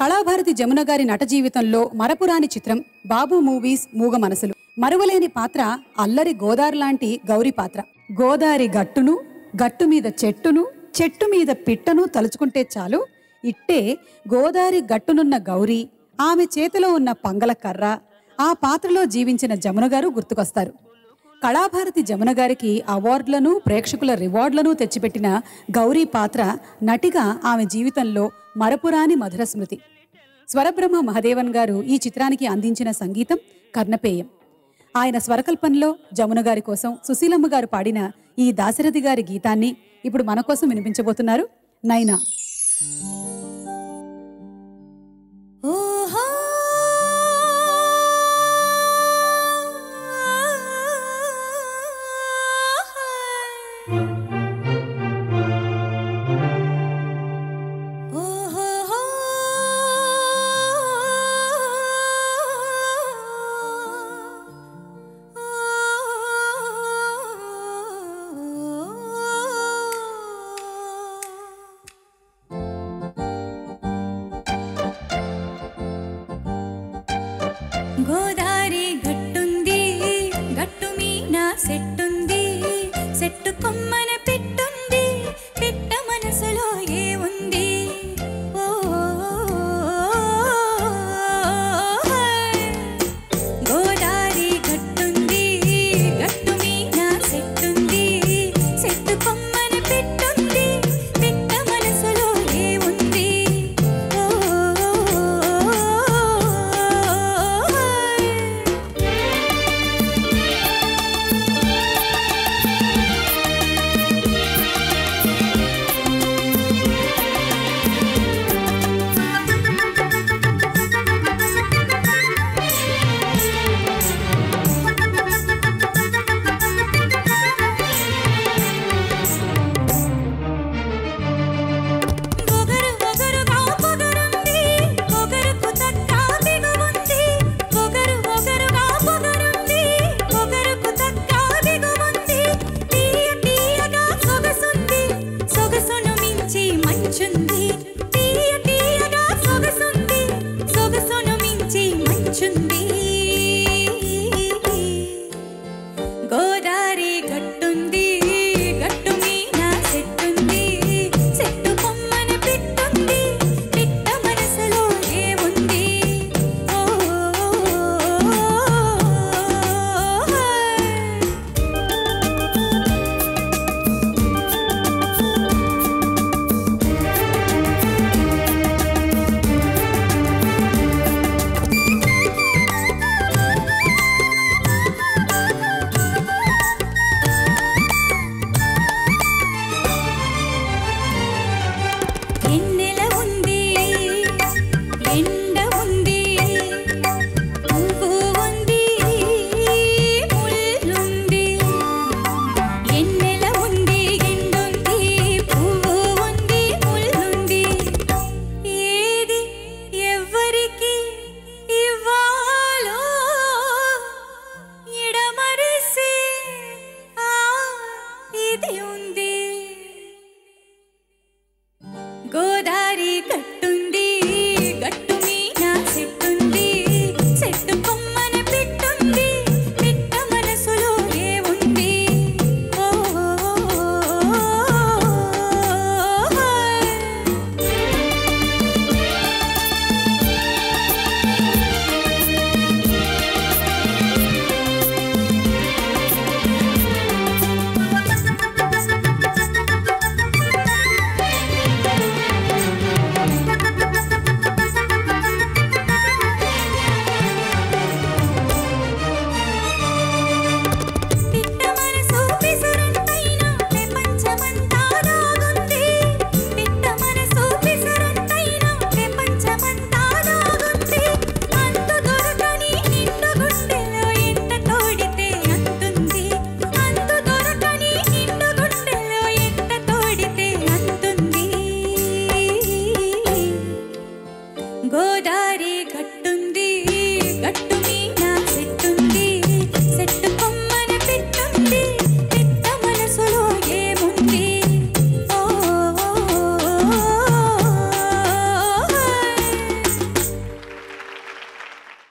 కళాభారతి జమున గారి నట జీవితంలో మరపురాని చిత్రం బాబు మూవీస్ మూగ మనసులు. మరువలేని పాత్ర అల్లరి గోదారి లాంటి గౌరీ పాత్ర. గోదారి గట్టును, గట్టు మీద చెట్టును, చెట్టు మీద పిట్టను తలుచుకుంటే చాలు ఇట్టే గోదారి గట్టునున్న గౌరీ, ఆమె చేతిలో ఉన్న పంగల కర్ర, ఆ పాత్రలో జీవించిన జమున గారు గుర్తుకొస్తారు. కళాభారతి జమున గారికి అవార్డులను, ప్రేక్షకుల రివార్డులను తెచ్చిపెట్టిన గౌరీ పాత్ర నటిగా ఆమె జీవితంలో మరపురాని మధుర స్మృతి. స్వరబ్రహ్మ మహదేవన్ గారు ఈ చిత్రానికి అందించిన సంగీతం కర్ణపేయం. ఆయన స్వరకల్పనలో జమున గారి కోసం సుశీలమ్మ గారు పాడిన ఈ దాశరథి గారి గీతాన్ని ఇప్పుడు మన కోసం వినిపించబోతున్నారు నైనా. గోదారి గట్టుంది, గట్టు మీన సెట్టుంది, సెట్టు కొమ్మన పెట్టుంది, పెట్ట మనసులో ఏ ఉంది. గోదారి గట్టుంది, గట్టు మీన సెట్టుంది, సెట్టు కొమ్మన పెట్టుంది, పెట్ట మనసులో ఏ ఉంది. గోదారి